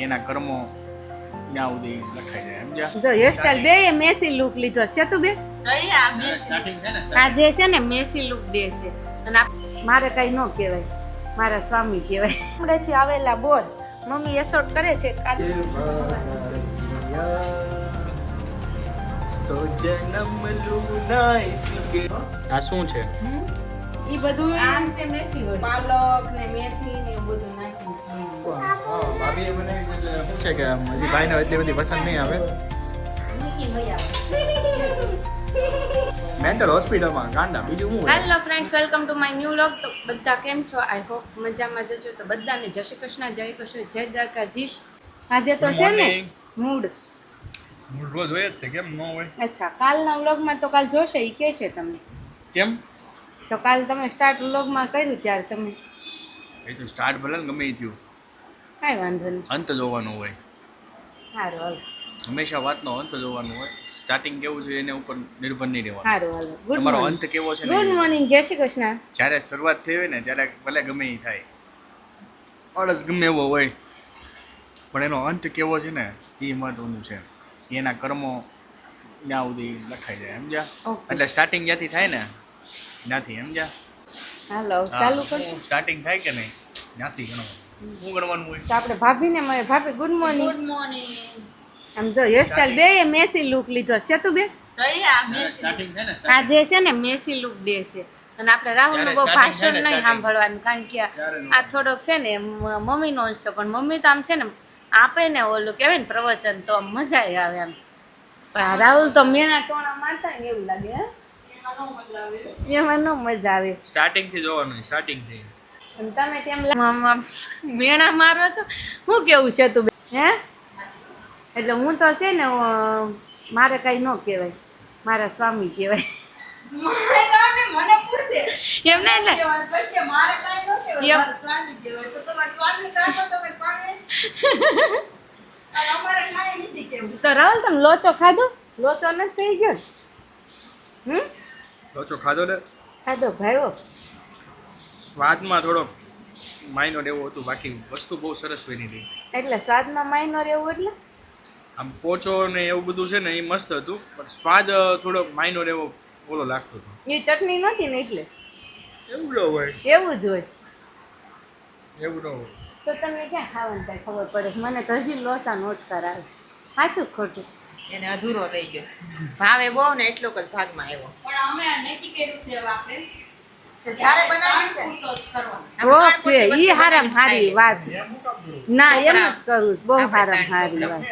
એના કર્મો ત્યાં સુધી લખાઈ જાય સમજ્યા. જો હેરસ્ટાઈલ બે મેસી લુક લીધો છે તું બે સ્ટાર્ટિંગ છે ને આ જે છે ને મેસી લુક દે છે અને મારે કઈ ન કહેવાય, મારા સ્વામી કહેવાય. હમણાંથી આવેલા બોર મમ્મી એસોટ કરે છે. આ શું છે? ઈ બધું આમ છે મેથી વડી, પાલક ને મેથી ને એવું બધું નાખી. ભાભીએ બનાવી એટલે શું છે કે હજી ભાઈને એટલી બધી પસંદ નહીં આવે. મૂકી લઈ આવે. મેન્ટલ હોસ્પિટલમાં ગાંડા બીજું શું? Hello friends, welcome to my new vlog. તો બધા કેમ છો? આઈ હોપ મજામાં જ છો. તો બધાને જય શ્રી કૃષ્ણ, જય કૃષ્ણ, જય દ્વારકાધીશ. આજે તો છે ને મૂડ રોજ હોય જ છે, કેમ ન હોય? અચ્છા, કાલના વ્લોગમાં તો કાલ જોશે ઈ કે છે તમને. કેમ? તો કાલ તમે સ્ટાર્ટ વ્લોગમાં કર્યું ત્યારે તમે એ તો સ્ટાર્ટ ભલે ને ગમે એ થયું, કાંઈ વાંધો નહીં. અંત જોવાનો હોય. સારું હાલો, હંમેશા વાતનો અંત જોવાનો હોય. સ્ટાર્ટિંગ કેવું જોઈએ એના ઉપર નિર્ભર નહીં રહેવાનું. સારું હાલો. ગુડ તમારો મોર્નિંગ. અંત કેવો છે ગુડ ને મોર્નિંગ, જય શ્રી કૃષ્ણ. જ્યારે શરૂઆત થઈ હોય ને ત્યારે ભલે ગમે એ થાય, અળસ ગમે એવો હોય, પણ એનો અંત કેવો છે ને એ મહત્વનું છે. એના કર્મો ત્યાં સુધી લખાઈ જાય સમજ્યા. Okay. એટલે સ્ટાર્ટિંગ જ્યાંથી થાય ને ત્યાંથી સમજ્યા. હાલો ચાલુ કરશું. સ્ટાર્ટિંગ થાય કે નહીં ત્યાંથી ગણવાનું. શું ગણવાનું હોય? તો આપણે ભાભીને મળે. ભાભી ગુડ મોર્નિંગ. Good morning. આમ જો હેરસ્ટાઈલ બે મેસી લુક લીધો છે તું બે સ્ટાર્ટિંગ છે ને આ જે છે ને મેસી લુક દે છે અને આપણે રાહુલનું બહુ ભાષણ નહીં સાંભળવાનું, કારણ કે આ થોડોક છે ને મમ્મીનો અંશ છે, પણ મમ્મી તો આમ છે ને આપે ને ઓલું કહેવાય ને પ્રવચન, તો આમ મજા આવે એમ. પણ રાહુલ તો મેના ટોણા મારતા ને એવું લાગે. એમાં નો મજા આવે. સ્ટાર્ટિંગ થી જોવાનું, સ્ટાર્ટિંગ થી. અને તમે તેમ મેણા મારો છો, શું કેવું છે તું હે? એટલે હું તો છે ને મારે કઈ ન કહેવાય, મારા સ્વામી કહેવાય. એમ ને તો રાહુલ તમે લોચો ખાધો? લોચો નથી થઈ ગયો ને? લોચો ખાધો ને? ખાધો ભાઈઓ. સ્વાદમાં થોડો માઇનોર એવું હતું, બાકી વસ્તુ બહુ સરસ બની હતી. એટલે સ્વાદમાં માઇનોર એવું એટલે આમ પોચો ને એવું બધું છે ને એ મસ્ત હતું, પણ સ્વાદ થોડો માઇનોર એવો ઓલો લાગતો હતો. એ ચટણી નહોતી ને એટલે એવું ન હોય, એવું જ હોય. એવું ન હોય. તો તમને ક્યાં ખાવાનું કાંઈ ખબર પડે? મને તો હજી લોસા નોટ કરાવે. સાચું ખોટું? એને અધૂરો રહી ગયો. ભાવે બહુ ને એટલો જ ભાગમાં આવ્યો. પણ અમે નક્કી કર્યું છે હવે આપણે જ્યારે બનાવીએ ને પૂરતો જ કરવાનો. ઓકે, ઈ હારામ હારી વાત. ના એમ જ કરું, બહુ હારામ હારી વાત.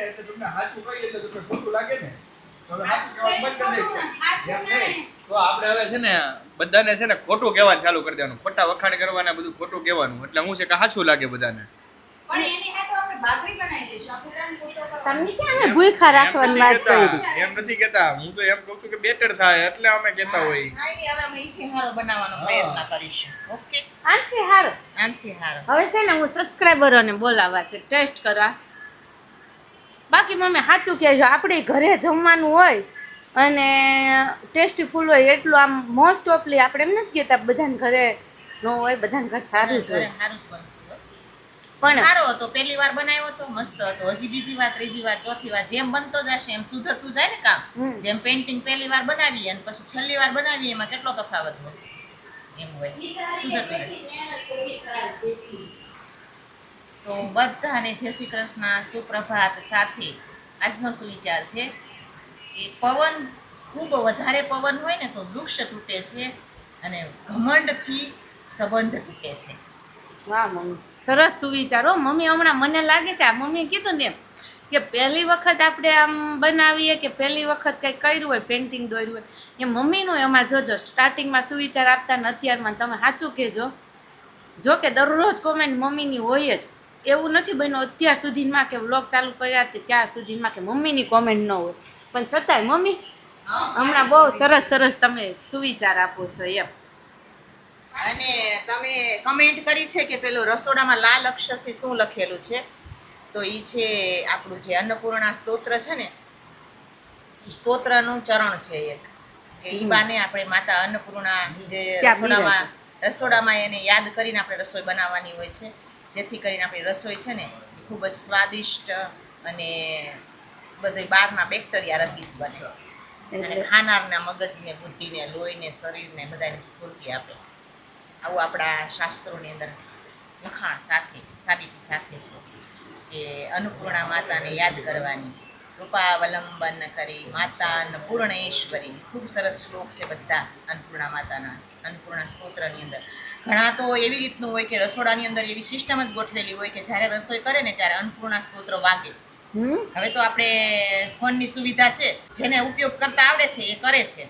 તો આપણે હવે છે ને બધાને છે ને ખોટું કહેવાનું ચાલુ કરી દેવાનું, ખોટા વખાણ કરવાના, બધું ખોટું કહેવાનું. એટલે હું છે કે સાચું લાગે બધાને. પણ એની સાથે આપણે ભાખરી બનાવી દઈશું. આપણે કાંઈ પૂરતો કરવાનો. તમને ક્યાં અમે ભૂખા રાખવાની વાત કરી? એમ નથી કહેતા, હું તો એમ કહું છું કે બેટર થાય એટલે અમે કહેતા હોય. કાંઈ નહીં, હવે અમે ઈથી હારો બનાવવાનો પ્રયત્ન કરીશું. ઓકે, આનથી હારો. આનથી હારો. હવે છે ને હું સબસ્ક્રાઈબરોને બોલાવવા છે ટેસ્ટ કરવા. બાકી મમ્મી સાચું કહેજો, આપણે ઘરે જમવાનું હોય અને ટેસ્ટી ફૂલ હોય એટલું આમ મોસ્ટ ઓફલી આપણે એમ નથી કહેતા બધાને ઘરે ન હોય, બધાને ઘરે સારું જ ઘરે હોય. હારું જ બનતું હોય. પણ સારો હતો, પહેલી વાર બનાવ્યો તો મસ્ત હતો. હજી બીજી વાર, ત્રીજી વાર, ચોથી વાર જેમ બનતો જશે એમ સુધરતું જાય ને કામ. જેમ પેઇન્ટિંગ પહેલી વાર બનાવીએ અને પછી છેલ્લી વાર બનાવીએ એમાં કેટલો તફાવત હોય એમ હોય, સુધરતું જાય. તો બધાને જય શ્રી કૃષ્ણ, સુપ્રભાત. સાથે આજનો સુવિચાર છે કે પવન ખૂબ વધારે પવન હોય ને તો વૃક્ષ તૂટે છે અને ઘમંડથી સંબંધ તૂટે છે. વાહ મમ્મી, સરસ સુવિચારો. મમ્મી હમણાં મને લાગે છે આ મમ્મીએ કીધું ને એમ કે પહેલી વખત આપણે આમ બનાવીએ કે પહેલી વખત કંઈક કર્યું હોય, પેઇન્ટિંગ દોર્યું હોય, એ મમ્મીનું અમારે જોજો સ્ટાર્ટિંગમાં સુવિચાર આપતા ને અત્યારમાં તમે સાચું કહેજો. જો કે દરરોજ કોમેન્ટ મમ્મીની હોય જ, એવું નથી બન્યું અત્યાર સુધીમાં કે વ્લોગ ચાલુ કર્યા ત્યાં સુધીમાં કે મમ્મીની કોમેન્ટ ન હોય, પણ છતાંય મમ્મી હમણાં બહુ સરસ સરસ તમે સુવિચાર આપો છો એમ. અને તમે કમેન્ટ કરી છે કે પેલું રસોડામાં લાલ અક્ષરથી શું લખેલું છે, તો એ છે આપણું જે અન્નપૂર્ણા સ્તોત્ર છે ને, એ સ્તોત્રનું ચરણ છે એક, કે એ બાને આપણે માતા અન્નપૂર્ણા જે રસોડામાં એને યાદ કરીને આપણે રસોઈ બનાવવાની હોય છે, જેથી કરીને આપણી રસોઈ છે ને એ ખૂબ જ સ્વાદિષ્ટ અને બધે બહારના બેક્ટેરિયા રહિત બને અને ખાનારના મગજને બુદ્ધિને લોહીને શરીરને બધાને સ્ફૂર્તિ આપે. આવું આપણા શાસ્ત્રોની અંદર લખાણ સાથે સાબિતી સાથે છે કે અન્નપૂર્ણા માતાને યાદ કરવાની, કૃપાવલંબન કરી માતા અન્નપૂર્ણેશ્વરી. ખૂબ સરસ શ્લોક છે બધા અન્નપૂર્ણા માતાના, અન્નપૂર્ણા સ્તોત્રની અંદર. ઘણા તો એવી રીતનું હોય કે રસોડાની અંદર એવી સિસ્ટમ જ ગોઠવેલી હોય કે જ્યારે રસોઈ કરે ને ત્યારે અન્નપૂર્ણા સ્તોત્ર વાગે. હવે તો આપણે ફોનની સુવિધા છે, જેને ઉપયોગ કરતા આવડે છે એ કરે છે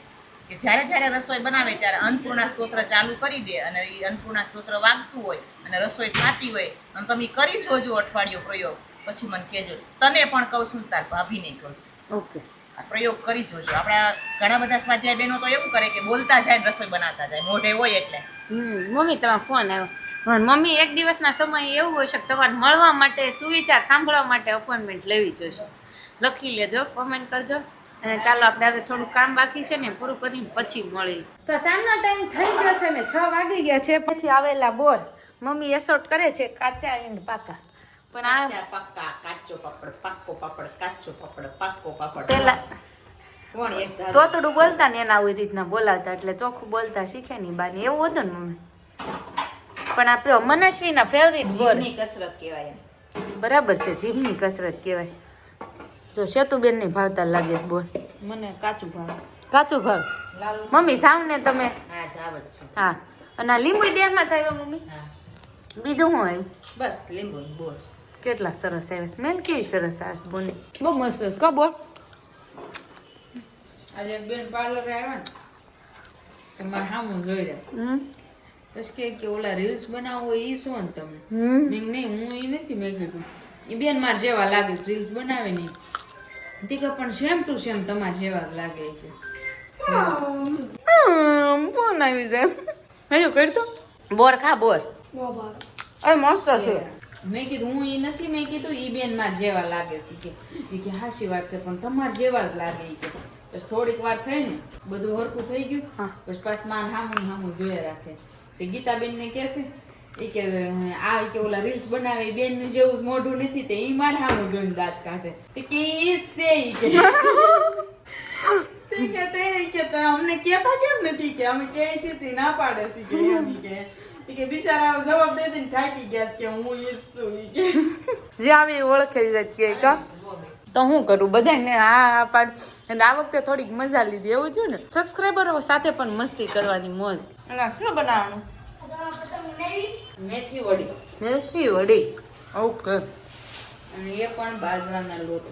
કે જ્યારે જ્યારે રસોઈ બનાવે ત્યારે અન્નપૂર્ણા સ્તોત્ર ચાલુ કરી દે અને એ અન્નપૂર્ણા સ્તોત્ર વાગતું હોય અને રસોઈ થતી હોય અને તમે કરી જોજો અઠવાડિયો પ્રયોગ, પછી મને કહેજો. તને પણ કહું છું, તાર ભાભીને કહું છું. ઓકે. આ પ્રયોગ કરી જોજો. આપણા ઘણા બધા સ્વાધ્યાય બહેનો તો એવું કરે કે બોલતા જાય ને રસોઈ બનાવતા જાય, મોઢે હોય એટલે. મમ્મી તમારો ફોન આવ્યો. મમ્મી એક દિવસના સમયે એવું હોય છે કે તમારે મળવા માટે, સુવિચાર સાંભળવા માટે અપોઇન્ટમેન્ટ લેવી જોઈશે. લખી લેજો, કોમેન્ટ કરજો. અને ચાલો આપણે હવે થોડું કામ બાકી છે ને પૂરું કરીને પછી મળી. તો સાંજનો ટાઈમ થઈ ગયો છે ને 6 વાગી ગયા છે. પછી આવેલા બોર મમ્મી એસોટ કરે છે, કાચા એન્ડ પાકા. પણ આ પક્કા કાચો પાપડ, પાક્કો પાપડ, કાચો પાપડ, પાક્કો પાપડ. પેલા કોણ એક ધારું? તોતડું બોલતા ને એના આવી રીતના બોલાવતા એટલે ચોખ્ખું બોલતા શીખે નહીં બાને, એવું હતું ને મમ્મી. પણ આપણે મનસ્વીના ફેવરિટ બોર. જીભની કસરત કહેવાય. બરાબર છે, જીભની કસરત કહેવાય. જો સેતુબેન ની ભાવતા લાગે છે બોલ. મને કાચું ભાવ. કાચું ભાવ. મમ્મી સામને તમે. હા જાવ જ છે. હા. અને આ લીંબુ દેહમાં થાય મમ્મી. હા બીજું શું આવ્યું? બસ લીંબુ બોર. કેટલા સરસ આવે, સ્મેલ કેવી સરસ આવે છે બોલની. બહુ મસ્ત છે કા બોલ. આજે એક બેન પાર્લર આવ્યા ને તમારે સામું જોઈ રહ્યા પછી કે ઓલા રીલ્સ બનાવવું હોય એ શું ને તમે? મેં કીધું, નહીં હું એ નથી. મેં કીધું એ બેન મારે જેવા લાગે છે, રીલ્સ બનાવે નહીં. તે કે પણ સેમ ટુ સેમ તમારે જેવા લાગે છે. ફોન આવી જાય હજુ કરતો બોર ખા બોર. અરે મસ્ત છે. મેં કીધું હું એ નથી. મેં કીધું એ બેન મારે જેવા લાગે છે કે હાચી વાત છે પણ તમારે જેવા જ લાગે કે. પછી થોડીક વાર થઈ ને બધું હરકું થઈ ગયું પછી પાછું માન હામું જોયા રાખે. તે ગીતાબેન ને કહે છે એ કે આ કે ઓલા રીલ્સ બનાવે એ બેન નું જેવું મોઢું નથી તે ઈ મારે હામું જોઈને દાંત કાઢે. તે કે ઈ છે ઈ કે તે અમને કહેતા કેમ નથી કે અમે કહે છે તે ના પાડે છે કે એમ કે બિચારા જવાબ દે દઈને થાકી ગયા કે હું ઈ છું ઈ કે. જે આવે ઓળખી જાય કે કા તો હું કરું બધાને આ પાડ. અને આ વખતે થોડીક મજા લીધી એવું થયું ને. સબસ્ક્રાઈબરો સાથે પણ મસ્તી કરવાની મોજ. અને શું બનાવવાનું? મેથી વડી. મેથી વડી. ઓકે. અને એ પણ બાજરાના લોટ.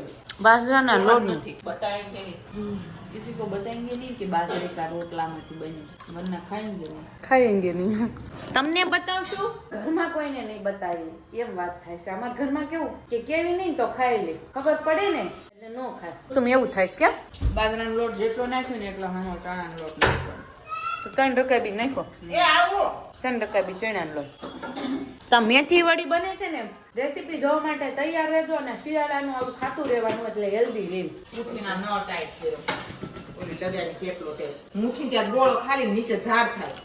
બાજરાના લોટ નથી बताएंगे नहीं, किसी को बताएंगे नहीं कि बाजरे का रोटला માંથી બની વરના ખાएंगे नहीं. ખાएंगे નહીં. તમને બતાવશું, ઘરમાં કોઈને નહીં બતાવી એમ વાત થાય છે. અમારા ઘરમાં કેવું કે કેવી નહીં તો ખાઈ લે, ખબર પડે ને એટલે નો ખાય. શું એવું થાય છે કેમ? બાજરાનો લોટ જેટલો નાખ્યો ને એટલો હાનો ચણાનો લોટ નાખ્યો. તો 3% બી નાખો. એ આવો 3% બી ચણાનો લોટ. તો મેથી વડી બને છે ને, રેસીપી જોવા માટે તૈયાર રહેજો અને શિયાળાનું આવું ખાતું રહેવાનું એટલે હેલ્ધી રહે. મુઠ્ઠીના ન ટાઈટ કર્યો. ઓલી લગાવી ટેપલો ટેપ. મુઠ્ઠી ત્યાં ગોળો ખાલી નીચે ધાર થાય.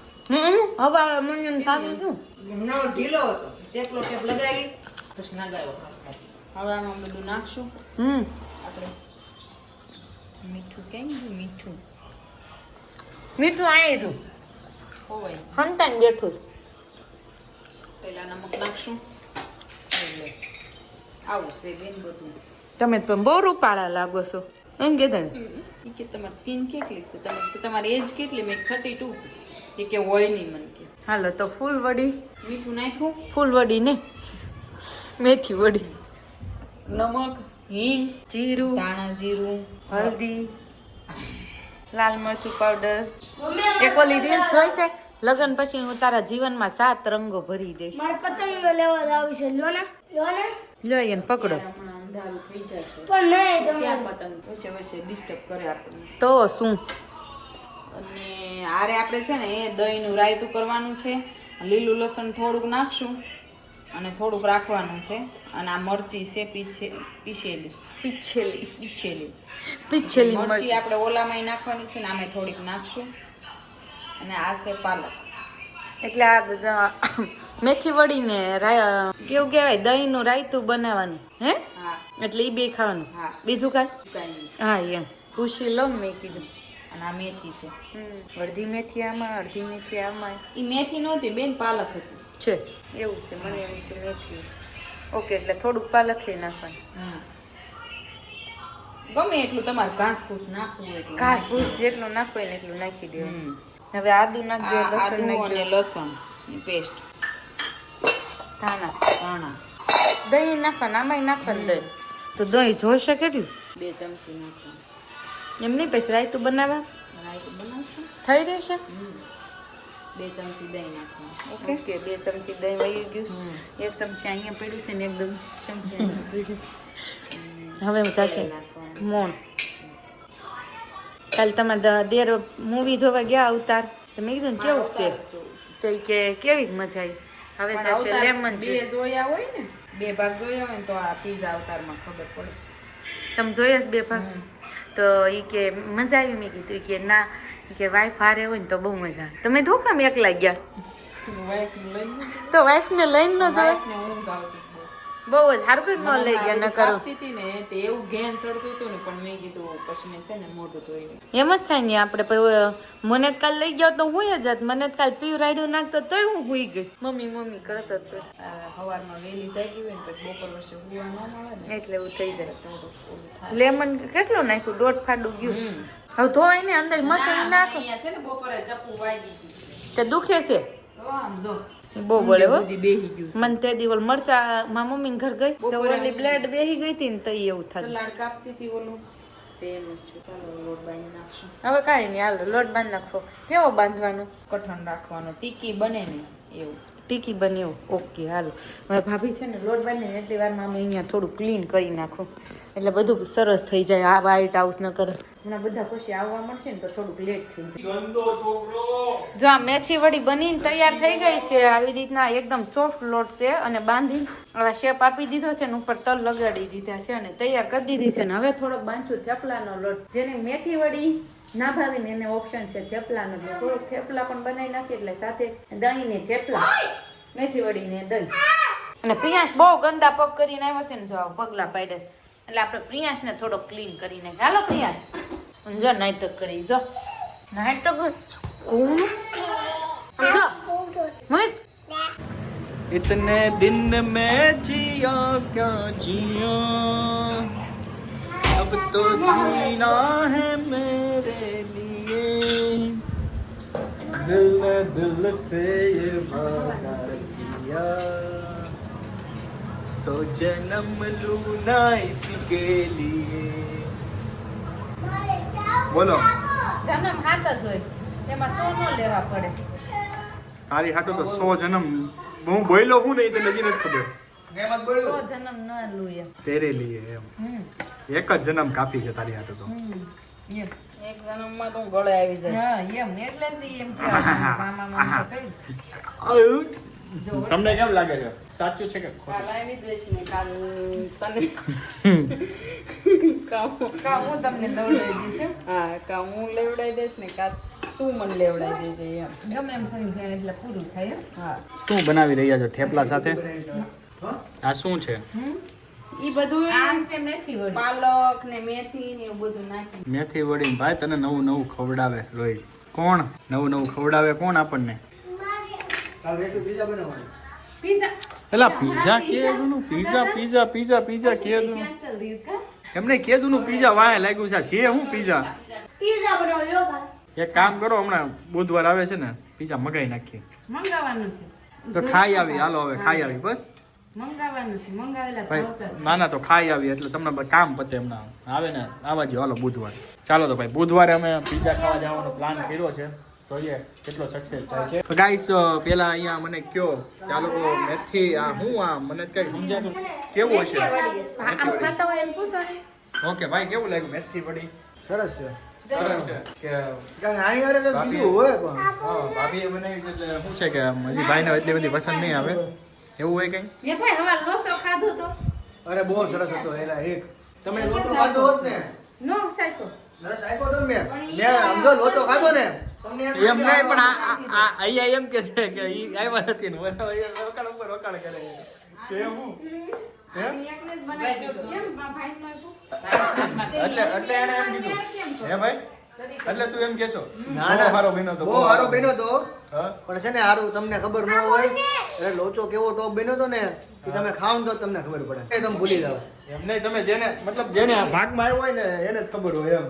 હવે મને સારું શું ન ઢીલો હતો. ટેપલો ટેપ લગાવી પછી નગાવ્યો. હવે આમાં બધું નાખશું આપણે. મીઠું કેમ ગયું? મીઠું આયે છું હોવાય હંતાને બેઠું છે. પહેલા નમક નાખશું. એટલે આવું છે બેન બધું. તમે પણ બહુ રૂપાળા લાગો છો એમ કીધા ને. એ કે તમારી સ્કિન કેટલી છે, તમારી એજ કેટલી? મેં 32. એ કે હોય નહીં મને કે. હાલો તો ફૂલ વડી. મીઠું નાખ્યું, ફૂલ વડી ને મેથી વડી, નમક, હિંગ, જીરું, ધાણા જીરું, હળદી, લાલ મરચું પાવડર. એક ઓલી રીલ્સ જોઈ છે, લગ્ન પછી હું તારા જીવનમાં 7 રંગો ભરી દઈશ. મારે પતંગ લેવા આવી છે. લો ને લઈ એને પકડો. હમણાં અંધારું થઈ જશે પણ નહીં તમે ત્યાં પતંગ વચ્ચે વચ્ચે ડિસ્ટર્બ કરે આપણને. તો શું અને આરે આપણે છે ને એ દહીંનું રાયતું કરવાનું છે. લીલું લસણ થોડુંક નાખશું અને થોડુંક રાખવાનું છે. અને આ મરચી છે પીછેલી પીછેલી મરચી આપણે ઓલામાં નાખવાની છે ને આમે થોડીક નાખશું. અને આ છે પાલક. એટલે આ મેથી વળીને કેવું કહેવાય દહીંનું રાયતું બનાવવાનું હે હા એટલે એ બે ખાવાનું હા. બીજું કાંઈ કાંઈ નહીં. હા એમ પૂછી લો ને મેં કીધું અને આ મેથી છે અડધી મેથી આમાં અડધી મેથી આમાં એ મેથી નહોતી બેન, પાલક હતી. છે એવું છે મને એમ કે મેથી છે ઓકે એટલે થોડુંક પાલક નાખવાનું ગમે એટલું તમારે ઘાસ ફૂસ નાખવું હોય એટલું ઘાસ નાખી. ભૂસ જેટલું નાખવું હોય ને એટલું નાખી દેવાનું હમ. હવે આદુ નાખ દે આ લસણ આદુ નાખ અને દે લસણ પેસ્ટ, ધાણા ધાણા દહીં નાખવાનું આમાંય નાખવાનું દહીં તો દહીં જોઈશે કેટલું 2 ચમચી નાખવાનું. એમ નહીં પછી રાયતું બનાવવા રાયતું બનાવશું. થઈ રહેશે 2 ચમચી દહીં નાખવાનું. ઓકે 2 ચમચી દહીં વહી ગયું એક ચમચી અહીંયા પડ્યું છે ને એકદમ ચમચી અહીંયા પડ્યું છે હવે હું જશે નાખવાનું. મોણ કાલે તમારા દેર મૂવી જોવા ગયા અવતાર તો મેં કીધું ને કેવું છે તો ઈ કે કેવી મજા આવી હવે પણ જશે અવતાર લેમન બે જોયા હોય ને, 2 ભાગ જોયા હોય ને તો આ પીઝા અવતારમાં ખબર પડે. તમે જોયા જ 2 ભાગ તો ઈ કે મજા આવી મેં કીધું ઈ કે ના ઈ કે વાઈફ હારે હોય ને તો બહુ મજા આવે તમે તો કામ એકલા ગયા વાઈફને લઈને તો વાઈફને લઈને ન જોયા વાઈફને ઊંઘ આવતી હતી. બહુ જ હારું કોઈ ન લઈ ગયા ન કરો કાપતી હતી ને તે એવું ઘેન ચડતું હતું ને પણ મેં કીધું પછી મેં છે ને મોઢું ધોઈ લઉં. એમ જ થાય ને આપણે પછી મને જ કાલ લઈ ગયો તો હું જાત મને જ કાલ પીવું રાયડું નાખતો તોય હું હુઈ ગઈ મમ્મી કરતો તો આ સવારમાં વહેલી જાગી હોય ને પછી બપોર વચ્ચે હુવા ન મળે ને એટલે એવું થઈ જાય થોડું ઓલું થાય. લેમન કેટલું નાખ્યું દોઢ ફાડું ગયું હવે ધોવાય ને અંદર ના, મસાલો મને નાખો અહીંયા છે ને બપોરે ચપ્પુ વાગી ગયું. તે દુખે છે તો આમ જો બહુ બોલે હો બધી બેહી ગયું છે. મને તે દિવસ મરચા મારા મમ્મી ઘર ગઈ તો બપોરે ઓલી બ્લેડ બેહી ગઈ હતી ને તો ઈ એવું થતું સલાડ કાપતી હતી ઓલું તે એમ જ છું. ચાલો લોટ બાંધી નાખશું. હવે કાંઈ નહીં હાલો લોટ બાંધી નાખો કેવો બાંધવાનો કઠણ રાખવાનું, ટીકી બને ને એવું. ટીકી બન્યું ઓકે હાલો મારા ભાભી છે ને લોટ બાંધીને એટલી વારમાં અમે અહીંયા થોડું ક્લીન કરી નાખું એટલે બધું સરસ થઈ જાય આ વાઈટ હાઉસ ન કરે હમણાં બધા પછી આવવા મળશે ને તો થોડુંક લેટ થઈ જાય જો આ મેથી વડી બનીને તૈયાર થઈ ગઈ છે આવી રીતના એકદમ સોફ્ટ લોટ છે અને બાંધી હવે શેપ આપી દીધો છે ને ઉપર તલ લગાડી દીધા છે અને તૈયાર કરી દીધી છે ને હવે થોડોક બાંધશું થેપલાનો લોટ જેને મેથી વડી ના ભાવે ને એને ઓપ્શન છે થેપલાનો એટલે થોડોક થેપલા પણ બનાવી નાખી એટલે સાથે દહીં ને થેપલા મેથી વડી ને દહીં અને પ્રિયાંશ બહુ ગંદા પગ કરીને આવ્યો છે ને જો આવો પગલા પાડ્યા છે એટલે આપણે પ્રિયાંશને થોડો ક્લીન કરી નાખીએ હાલો પ્રિયાંશ અને જો નાટક કરી જો નાટક જો મોહિત इतने दिन में जिया क्या जिया अब तो जीना है मेरे लिए दिल ने दिल से ये वादा किया सो जन्म लूना इसके लिए બોલો જન્મ હાથ જ હોય એમાં સો ન લેવા પડે તારી હાટો તો 100 જન્મ હું બોલ્યો હું નહીં તને હજી નથી ખબર સો જન્મ ન લુએ તેરે લીએ એમ એક જ જન્મ કાપી છે તારી હાટો તો એમ એક જન્મમાં તો હું ગળે આવી જાય. હા એમ એટલે જ એમ કહેવાય મામા મામા તો કહી તમને કેમ લાગે છે સાચું છે કે કાલ આવી દઈશ ને કાલ તને કામ હું તમને દવડાવી દઈશ હા કાં હું લેવડાવી દઈશ ને કાં તું મને લેવડાવી દેજે એમ. ગમે એમ થઈ જાય એટલે પૂરું થાય એમ હા શું બનાવી રહ્યા છો થેપલા સાથે આ શું છે ઈ બધું આ છે મેથી વડી પાલક ને મેથી ને એવું બધું નાખી. મેથી વડી ભાઈ તને નવું નવું ખવડાવે રોહિત કોણ નવું નવું ખવડાવે કોણ આપણને પીઝા એલા પીઝા કેદુનું પીઝા પીઝા પીઝા પીઝા કેદુનું કેન્સલ દીધ કા એમને કેદુનું પીઝા વાય લાગ્યું છે હું પીઝા પીઝા બનાવો લો કાલ એક કામ કરો હમણાં બુધવાર આવે છે ને પીઝા મગાઈ નાખીએ મંગાવવાનું છે તો ખાઈ આવી હાલો હવે ખાઈ આવી બસ મંગાવવાનું છે મંગાવેલા ભાઈ ભાવતર ના ના તો ખાઈ આવી એટલે તમને કામ પતે હમણાં આવે ને આવા જ હાલો બુધવાર ચાલો તો ભાઈ બુધવારે અમે પીઝા ખાવા જવાનો પ્લાન કર્યો છે જોઈએ કેટલો સક્સેસ થાય છે ગાઈસ પેલા અહીંયા મને કયો કે આ લોકો મેથી આ હું આ મને કઈ સમજાતું કેવું હશે આમ ખાતા હોય એમ પૂછો ને ઓકે ભાઈ કેવું લાગ્યું મેથી વડી સરસ છે સરસ છે કે કારણ આની હારે કંઈક ભાભી- બીજું હોય પણ હા ભાભીએ બનાવી છે એટલે શું છે કે હજી ભાઈને એટલી બધી પસંદ નહીં આવે એવું હોય કઈ એ ભાઈ હવે લોસો ખાધો તો અરે બહુ સરસ હતો એલા એક તમે લોચો ખાધો હોત ને નો સાયકો નરસ આપ્યો તો ને મેં સમજો લોચો ખાધો ને તમને એમ નહીં પણ આ અહીંયા એમ કે છે કે ઈ આવ્યા નથી ને બધા અહીંયા વકાળ ઉપર વકાળ કરે છે હું હે એકને જ બનાવી દીધો. એટલે એને એમ કીધું હે ભાઈ એટલે તું એમ કેશો ના ના હારો બન્યો તો બહુ હારો બન્યો તો હા પણ છે ને હારું તમને ખબર ન હોય એટલે લોચો કેવો ટોપ બન્યો તો ને એ તમે ખાવ ને તો તમને ખબર પડે એ તમે ભૂલી જાઓ એમ નહીં તમે જેને મતલબ જેને આ ભાગમાં આવ્યો હોય ને એને જ ખબર હોય એમ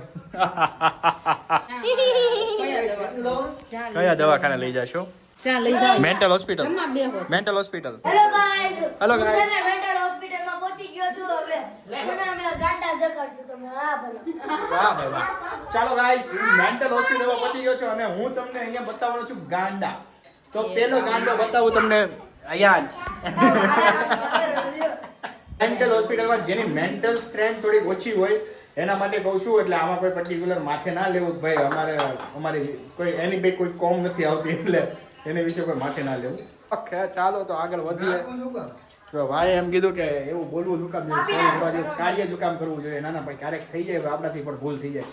કયા દવાખાને લઈ જાશો ત્યાં લઈ જાઓ મેન્ટલ હોસ્પિટલ જમવા બેહો. Mental hospital hello guys Hello, guys. હું છે ને મેન્ટલ હોસ્પિટલમાં પહોંચી ગયો છું હવે મને અમે ગાંડા દેખાડશું તમને હા ભલે વાહ ભાઈ વાહ ચાલો ગાઈસ હું મેન્ટલ હોસ્પિટલમાં પહોંચી ગયો છું અને હું તમને અહીંયા બતાવવાનો છું ગાંડા તો પેલો ગાંડો બતાવું તમને અહીંયા જ મેન્ટલ હોસ્પિટલમાં જેની મેન્ટલ સ્ટ્રેન્થ થોડી ઓછી હોય એના માટે કહું છું એટલે આમાં કોઈ પર્ટિક્યુલર માથે ના લેવું કે ભાઈ અમારી કોઈ એની બે કોઈ કોમ નથી આવતી એટલે એની વિશે કોઈ માથે ના લેવું ઓકે ચાલો તો આગળ વધીએ તો ભાઈ એમ કીધું કે એવું બોલવું શું કામ જોઈએ કાર્ય શું કામ કરવું જોઈએ નાના ભાઈ ક્યારેક થઈ જાય આપણાથી પણ ભૂલ થઈ જાય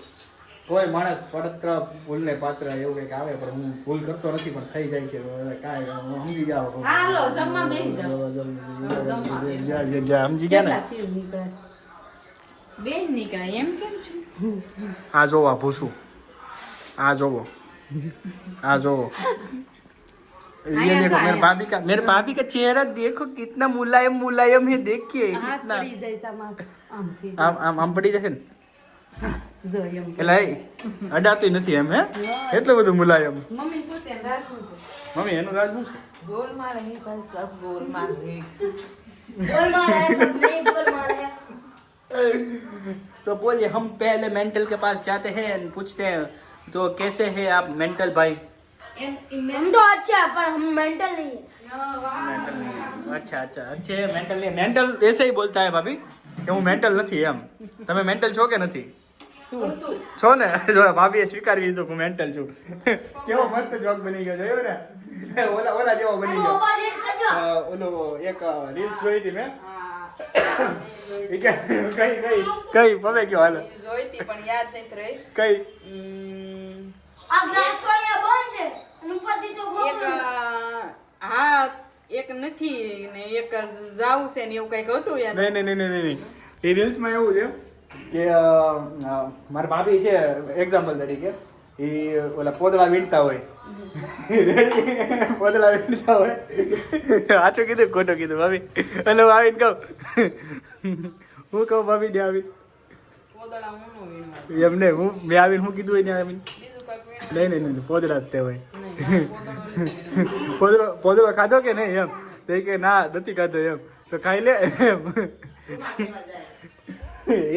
કોઈ માણસ પડત્ર ભૂલને પાત્ર એવું કંઈક આવે પણ હું ભૂલ કરતો નથી પણ થઈ જાય છે હવે કાંઈ હું સમજી જાઓ હાલો જમવા બેસી જાઓ સમજી ગયા ને કેટલા ચીઝ નીકળે છે? બેન નીકળે એમ કેમ છું? આ જોવો આ ભૂસું આ જોવો આ જોવો ये देखो मेरे भाभी का चेहरा देखो कितना मुलायम मुलायम है देखिए હાથ कितना પડી જાય સામા આમથી આમ પડી જશે ને જો એમ એટલે અડાતી નથી એમ હે એટલું બધું મુલાયમ મમ્મી પૂછે રાસ શું છે મમ્મી એનું રાજ શું છે गोलमाल है भाई सब गोलमाल है गोलमाल है सब नहीं गोलमाल है तो बोलिए हम पहले मेंटल के पास जाते हैं and पूछते हैं तो कैसे है आप मेंटल भाई हम तो अच्छा है पर हम मेंटल नहीं है अच्छा अच्छा अच्छे मेंटल नहीं मेंटल ऐसे ही बोलता है भाभी કે હું મેન્ટલ નથી એમ તમે મેન્ટલ છો કે નથી છો ને જો ભાભીએ સ્વીકારી લીધું કે હું મેન્ટલ છું કેવો મસ્ત જોક બની ગયો જોયો ને ઓલા જેવો બની ગયો ऑपोजिट करજો ઓલો એક રીલ્સ જોઈ હતી મેં ઈ કે કઈ પવે ગયો હાલ જોઈતી પણ યાદ નથી રહી. કઈ આ ગ્લાસ તો અહીંયા બંધ છે અને ઉપરથી તો એક ખોખલું. હા એક નથી ને એક જાવું છે ને એવું કઈક હતું યાર. નહીં એ રીલ્સમાં એવું છે કે મારા ભાભી છે એક્ઝામ્પલ તરીકે એ ઓલા પોદળા વીણતા હોય પોદળા વીણતા હોય સાચું કીધું ખોટું કીધું ભાભી એટલે હું આવીને કહું હું કહું ભાભી ને આવીને પોદળા ઊનું વીણવા. એમ નહીં હું મેં આવીને હું કીધું હોય ને આવીને બીજું કઈક વીણવા નહીં પોદળા જ તે હોય નહીં. પોદળો નથી. પોદળો ખાધો કે નહીં એમ તો એ કે ના નથી ખાધો એમ તો ખાઈ લે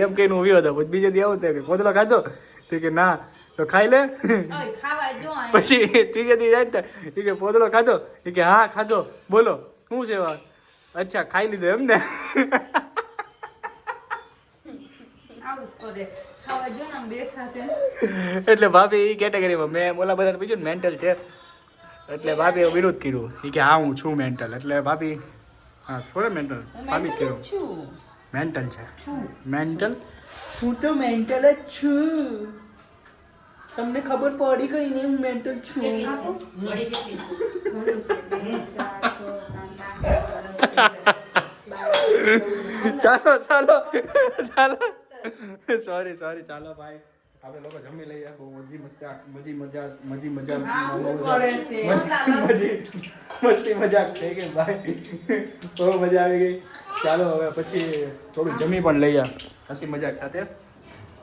એમ કહીને હું વ્યો હતો પછી બીજે દી આવું તો કે પોદળો ખાધો તો કે ના તો ખાઈ લે ઓય ખાવા જો અહીં. પછી ત્રીજે દી જાય ને એ કે પોદળો ખાધો એ કે હા ખાધો બોલો શું છે વાત અચ્છા ખાઈ લીધો એમ ને આવું જ કરે ખાવા જો ને આમ બેઠા છે એટલે ભાભી એ કેટેગરીમાં મેં બોલા બધાને પૂછ્યું ને મેન્ટલ છે એટલે ભાભી વિરોધ કર્યું એ કે હા હું છું મેન્ટલ એટલે ભાભી હા થોડે મેન્ટલ સાબિત કર્યું છું. મેન્ટલ છે મેન્ટલ હું તો મેન્ટલ જ છું તમને ખબર પડી ગઈ ને હું મેન્ટલ છું વળી કેટલી છે? ચાલો સોરી ચાલો ભાઈ આપણે લોકો જમી લઈએ બહુ મજી મજાક થઈ ગઈ ભાઈ બહુ મજા આવી ગઈ ચાલો હવે પછી થોડું જમી પણ લઈએ હસી મજાક સાથે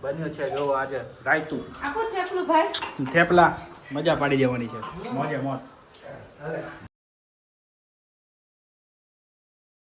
બન્યું છે જો આજે રાયતું આખું થેપલું ભાઈ થેપલા મજા પાડી દેવાની છે મોજે મોજ હાલે